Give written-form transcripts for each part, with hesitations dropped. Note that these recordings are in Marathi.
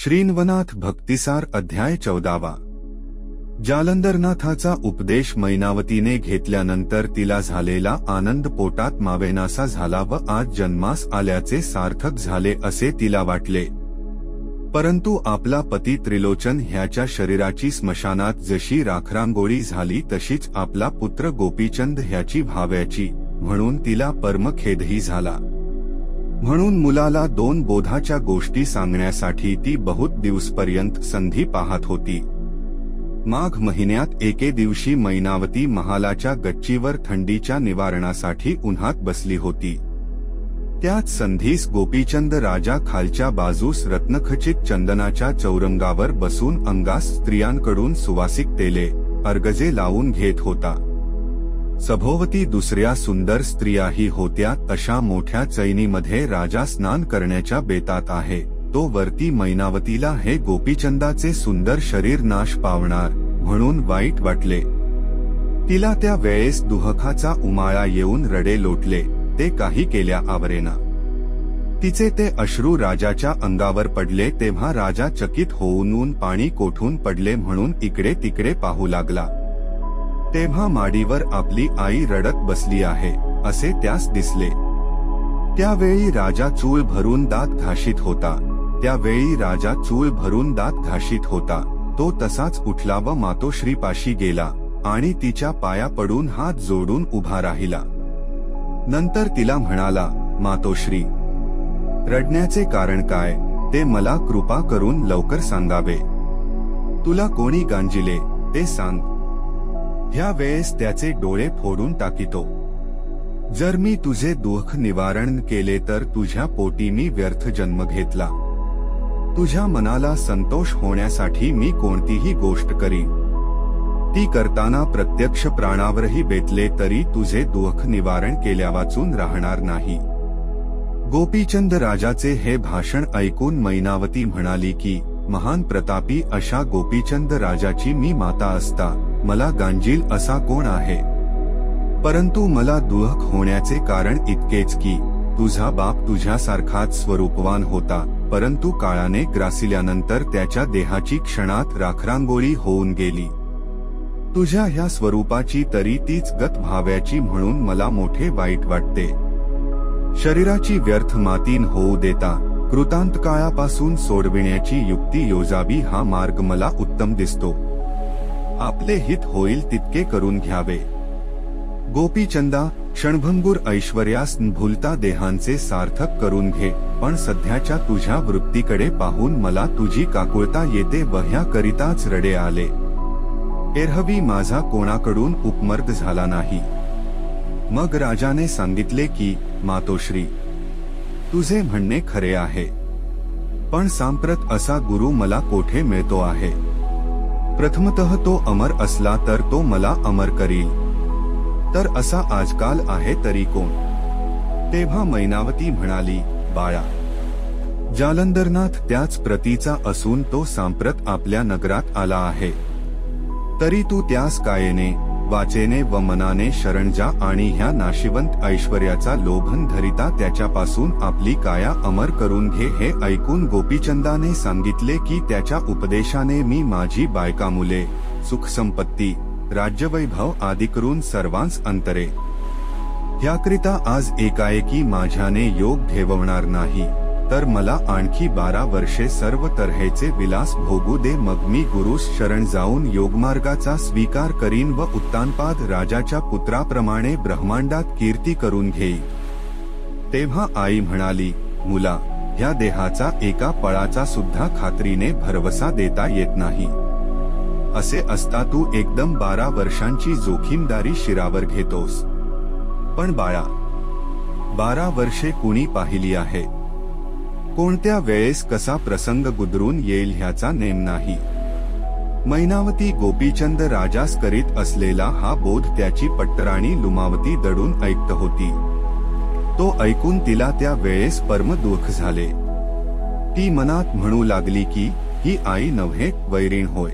श्रीन्वनाथ भक्तिसार अध्याय 14. जालंधरनाथाचा उपदेश मैनावतीने घेतल्यानंतर तिला झालेला आनंद पोटात मावेनासा झाला व आज जन्मास आल्याचे सार्थक झाले असे तिला वाटले. परंतु आपला पती त्रिलोचन ह्याच्या शरीराची स्मशानात जशी राखरांगोळी झाली तशीच आपला पुत्र गोपीचंद ह्याची व्हाव्याची, म्हणून तिला परमखेदही झाला. म्हणून मुलाला 2 बोधाच्या गोष्टी सांगण्यासाठी ती बहुत दिवसपर्यंत संधी पाहत होती. माघ महिन्यात एके दिवशी मैनावती महालाच्या गच्चीवर थंडीच्या निवारणासाठी उन्हात बसली होती. त्याच संधीस गोपीचंद राजा खालच्या बाजूस रत्नखचित चंदनाच्या चौरंगावर बसून अंगास स्त्रियांकडून सुवासिक तेले, अर्गजे लावून घेत होता. सभोवती दुसऱ्या सुंदर स्त्रियाही होत्या. अशा मोठ्या चैनीमध्ये राजा स्नान करण्याच्या बेतात आहे. तो वरती मैनावतीला हे गोपीचंदाचे सुंदर शरीर नाश पावणार म्हणून वाईट वाटले. तिला त्या वेळेस दुःखाचा उमाळा येऊन रडे लोटले. ते काही केल्या आवरेना. तिचे ते अश्रू राजाच्या अंगावर पडले तेव्हा राजा चकित होऊन पाणी कोठून पडले म्हणून इकडे तिकडे पाहू लागला. तेव्हा माडीवर आपली आई रडत बसली आहे असे त्यास दिसले. त्यावेळी राजा चूळ भरून दात घाशीत होता. तो तसाच उठला व मातोश्रीपाशी गेला आणि तिच्या पाया पडून हात जोडून उभा राहिला. नंतर तिला म्हणाला, मातोश्री, रडण्याचे कारण काय ते मला कृपा करून लवकर सांगावे. तुला कोणी गांजिले ते सांग. ह्या वेळेस त्याचे डोळे फोडून टाकितो. जर मी तुझे दुःख निवारण केले तर तुझ्या पोटी मी व्यर्थ जन्म घेतला. तुझ्या मनाला संतोष होण्यासाठी मी कोणतीही गोष्ट करीन. ती करताना प्रत्यक्ष प्राणावरही बेतले तरी तुझे दुःख निवारण केल्या वाचून राहणार नाही. गोपीचंद राजाचे हे भाषण ऐकून मैनावती म्हणाली की, महान प्रतापी अशा गोपीचंद राजाची मी माता असता मला गांजील असा कोण आहे. परंतु मला दुःख होण्याचे कारण इतकेच की तुझा बाप तुझ्यासारखाच स्वरूपवान होता, परंतु काळाने ग्रासिल्यानंतर त्याच्या देहाची क्षणात राखरांगोळी होऊन गेली. तुझ्या ह्या स्वरूपाची तरी तीच गत व्हाव्याची म्हणून मला मोठे वाईट वाटते. शरीराची व्यर्थ मातीन होऊ देता कृतांत काळापासून सोडविण्याची युक्ती योजावी हा मार्ग मला उत्तम दिसतो. आपले हित होईल तितके करून घ्यावे. गोपीचंदा, क्षणभंगूर ऐश्वर्यास भूलता देहांचे सार्थक करून घे. पण सध्याच्या तुझ्या वृत्तीकडे पाहून मला तुझी काकुळता येते व ह्याकरिताच रडे आले. एरहवी माझा कोणाकडून उपमर्द झाला नाही. मग राजाने सांगितले की, मातोश्री, तुझे म्हणणे खरे आहे. पण सांप्रत असा गुरु मला कोठे मिळतो आहे. प्रथमतः तो अमर असला तर तो मला अमर करील. तर असा आजकाल आहे तरी कोण. तेव्हा मैनावती म्हणाली, बाळा, जालंधरनाथ त्याच प्रतीचा असून तो सांप्रत आपल्या नगरात आला आहे. तरी तू त्यास कायेने, वाचेने व मनाने शरण जा आणि ह्या नाशिवंत ऐश्वर्याचा लोभन धरिता त्याच्यापासून आपली काया अमर करून घे. हे ऐकून गोपीचंदाने सांगितले की त्याच्या उपदेशाने मी माझी बायका, मुले, सुखसंपत्ती, राज्यवैभव आदी करून सर्वांस अंतरे. ह्याकरिता आज एकाएकी माझ्याने योग ठेवणार नाही, तर मला आणखी 12 वर्षे सर्व तऱ्हेचे विलास भोगू दे. मग मी गुरुस शरण जाऊन योगमार्गाचा स्वीकार करीन व उत्तानपाद राजाच्या पुत्राप्रमाणे ब्रह्मांडात कीर्ती करून घेईन. तेव्हा आई म्हणाली, मुला, ह्या देहाचा एका पळाचा सुद्धा खात्रीने भरवसा देता येत नाही. असे असता तू एकदम 12 वर्षांची जोखीमदारी शिरावर घेतोस. पण बाळा, 12 वर्षे कुणी पाहिली आहे. कोणत्या वेळेस कसा प्रसंग गुदरून येईल ह्याचा नेम नाही. मैनावती गोपीचंद राजास करीत असलेला हा बोध त्याची पट्टराणी लुमावती दडून ऐकत होती. तो ऐकून तिला त्या वेळेस परम दुःख झाले. ती मनात म्हणू लागली की, ही आई नव्हे वैरीण होय.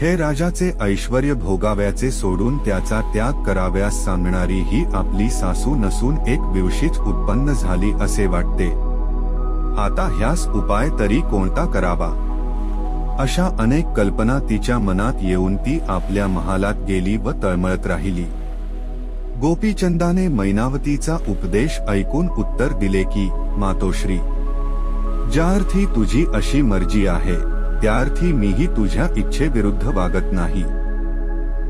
हे राजाचे ऐश्वर्य भोगाव्याचे सोडून त्याचा त्याग कराव्यास सांगणारी ही आपली सासू नसून एक विवशीच उत्पन्न झाली असे वाटते. आता ह्यास उपाय तरी कोणता करावा? अशा अनेक कल्पना तिच्या मनात येऊन ती आपल्या महालात गेली व तळमळत राहिली. गोपीचंदाने मैनावतीचा उपदेश ऐकून उत्तर दिले की, मातोश्री, ज्या अर्थी तुझी अशी मर्जी आहे त्या अर्थी मीही तुझ्या इच्छेविरुद्ध वागत नाही.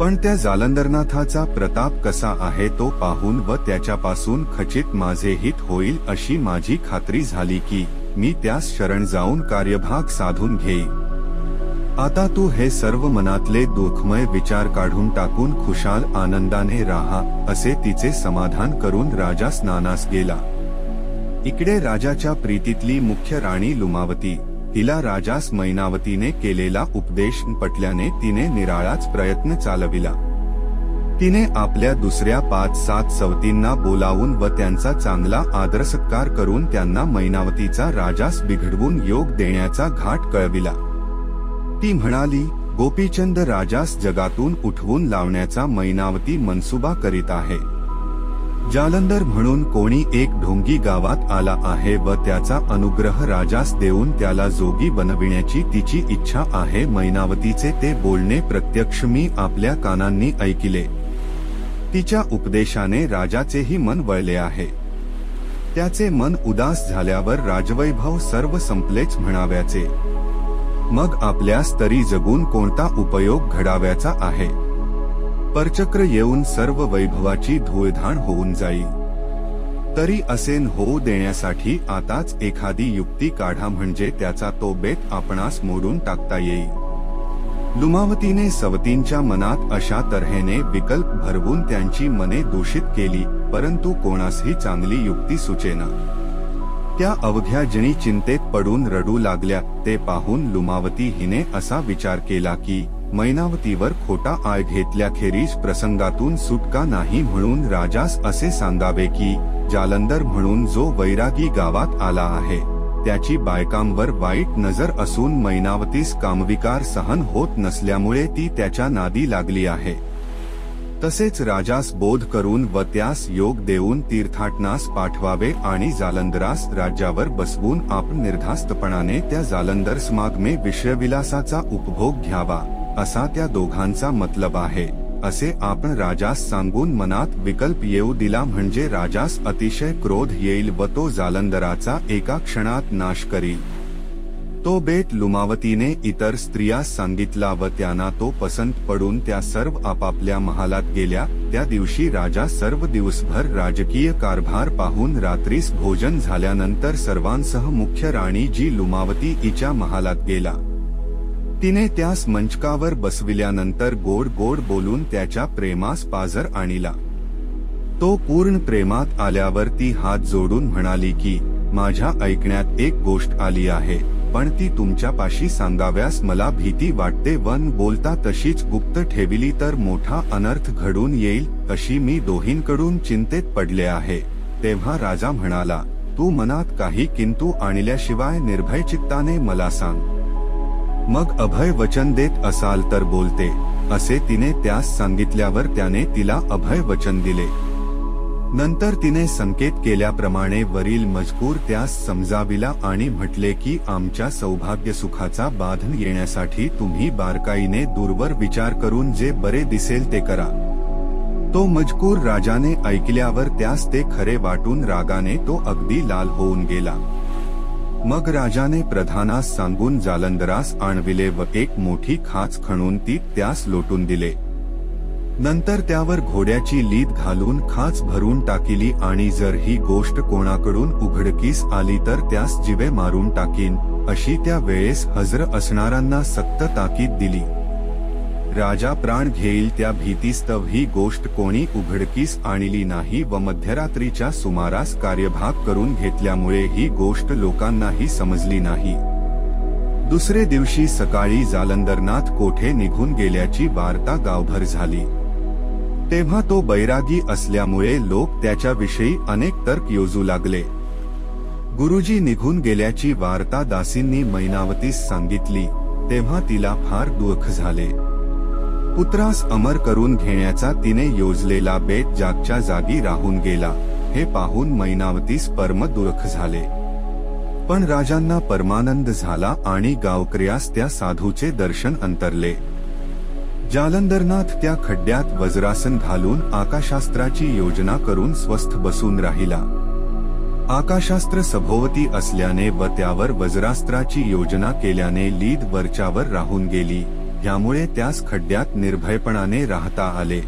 पण त्या जालंधरनाथाचा प्रताप कसा आहे तो पाहून व त्याच्यापासून खचित माझे हित होईल अशी माझी खात्री झाली की मी त्यास शरण जाऊन कार्यभाग साधून घेई. आता तू हे सर्व मनातले दुःखमय विचार काढून टाकून खुशाल आनंदाने राहा, असे तिचे समाधान करून राजा स्नानास गेला. इकडे राजाच्या प्रीतीतली मुख्य राणी लुमावती, तिला राजास मैनावतीने केलेला उपदेश पटल्याने तिने निराळाच प्रयत्न चालविला. तिने आपल्या दुसऱ्या 5-7 सवतींना बोलावून व त्यांचा चांगला आदरसत्कार करून त्यांना मैनावतीचा राजास बिघडवून योग देण्याचा घाट कळविला. ती म्हणाली, गोपीचंद राजास जगातून उठवून लावण्याचा मैनावती मनसुबा करीत आहे. जालंधर म्हणून कोणी एक ढोंगी गावात आला आहे व त्याचा अनुग्रह राजास देऊन त्याला जोगी बनविण्याची तिची इच्छा आहे. मैनावतीचे ते बोलणे प्रत्यक्ष मी आपल्या कानांनी ऐकिले. तिच्या उपदेशाने राजाचेही मन वळले आहे. त्याचे मन उदास झाल्यावर राजवैभव सर्व संपलेच म्हणाव्याचे. मग आपल्यास तरी जगून कोणता उपयोग घडाव्याचा आहे? परचक्र येऊन सर्व वैभवाची धूळधाण होऊन जाईल. तरी असे होऊ देण्यासाठी आताच एखादी युक्ती काढा, म्हणजे त्याचा तो बेत आपणास मोडून टाकता येईल. लुमावतीने सवतींच्या मनात अशा तऱ्हेने विकल्प भरवून त्यांची मने दूषित केली, परंतु कोणासही चांगली युक्ती सुचेना. त्या अवघ्या जणी चिंतेत पडून रडू लागल्या. ते पाहून लुमावती हिने असा विचार केला की मैनावतीवर खोटा आळ घेतल्याखेरीज प्रसंगातून सुटका नाही, म्हणून राजास असे सांगावे की जालंधर म्हणून जो वैरागी गावात आला आहे त्याची बायकांवर वाईट नजर असून मैनावतीस कामविकार सहन होत नसल्यामुळे ती त्याच्या नादी लागली आहे. तसेच राजास बोध करून व त्यास योग देऊन तीर्थाटनास पाठवावे आणि जालंधरास राज्यावर बसवून आपण निर्धास्तपणाने त्या जालंधर समागमे विषयविलासाचा उपभोग घ्यावा, असा त्या दोघांचा मतलब आहे, असे आपण राजास सांगून मनात विकल्प येऊ दिला. म्हणजे राजास अतिशय क्रोध येईल व तो जालंधराचा एका क्षणात नाश करील. तो बेट लुमावतीने इतर स्त्रियास सांगितला व त्यांना तो पसंत पडून त्या सर्व आपापल्या महालात गेल्या. त्या दिवशी राजा सर्व दिवसभर राजकीय कारभार पाहून रात्रीस भोजन झाल्यानंतर सर्वांसह मुख्य राणी जी लुमावती हिच्या महालात गेला. तिने त्यास मंचकावर बसविल्यानंतर गोड गोड बोलून त्याच्या प्रेमास पाझर आणला. तो पूर्ण प्रेमात आल्यावर ती हात जोडून म्हणाली की माझ्या ऐकण्यात एक गोष्ट आली आहे, पण ती तुमच्यापाशी सांगाव्यास मला भीती वाटते. वन बोलता तशीच गुप्त ठेविली तर मोठा अनर्थ घडून येईल, अशी मी दोहींकडून चिंतेत पडले आहे. तेव्हा राजा म्हणाला, तू मनात काही किंतु आणल्याशिवाय निर्भय चित्ताने मला सांग. मग अभय वचन देत असाल तर बोलते, असे तिने त्यास सांगितल्यावर त्याने तिला अभय वचन दिले. नंतर तिने संकेत केल्याप्रमाणे वरील मजकूर त्यास समजाविला आणि म्हटले की आमच्या सौभाग्य सुखाचा बाधन येण्यासाठी तुम्ही बारकाईने दूरवर विचार करून जे बरे दिसेल ते करा. तो मजकूर राजाने ऐकल्यावर त्यास ते खरे वाटून रागाने तो अगदी लाल होऊन गेला. मग राजाने प्रधानास सांगून जालंधरास आणविले व एक मोठी खाच खणून ती त्यास लोटून दिले. नंतर त्यावर घोड्याची लीद घालून खाच भरून टाकिली आणि जर ही गोष्ट कोणाकडून उघडकीस आली तर त्यास जिवे मारून टाकीन, अशी त्या वेळेस हजर असणाऱ्यांना सक्त ताकीद दिली. राजा प्राण घेईल त्या भीतीस्तव ही गोष्ट कोणी उघडकीस आणली नाही व मध्यरात्रीच्या सुमारास कार्यभाग करून घेतल्यामुळे ही गोष्ट लोकांनाही समजली नाही. दुसरे दिवशी सकाळी जालंधरनाथ कोठे निघून गेल्याची वार्ता गावभर झाली. तेव्हा तो बैरागी असल्यामुळे लोक त्याच्याविषयी अनेक तर्क योजू लागले. गुरुजी निघून गेल्याची वार्ता दासींनी मैनावतीस सांगितली. तेव्हा तिला फार दुःख झाले. पुत्रास अमर करून घेण्याचा तिने योजलेला बेत जागच्या जागी राहून गेला. हे पाहून मैनावतीस परम दुःख झाले. पण राजांना परमानंद झाला आणि गावकऱ्यास त्या साधूचे दर्शन अंतरले. जालंधरनाथ त्या खड्ड्यात वज्रासन घालून आकाशास्त्राची योजना करून स्वस्थ बसून राहिला. आकाशास्त्र सभोवती असल्याने व त्यावर वज्रास्त्राची योजना केल्याने लीद वरच्यावर राहून गेली. यामुळे त्यास खड्ड्यात निर्भयपणाने राहता आले.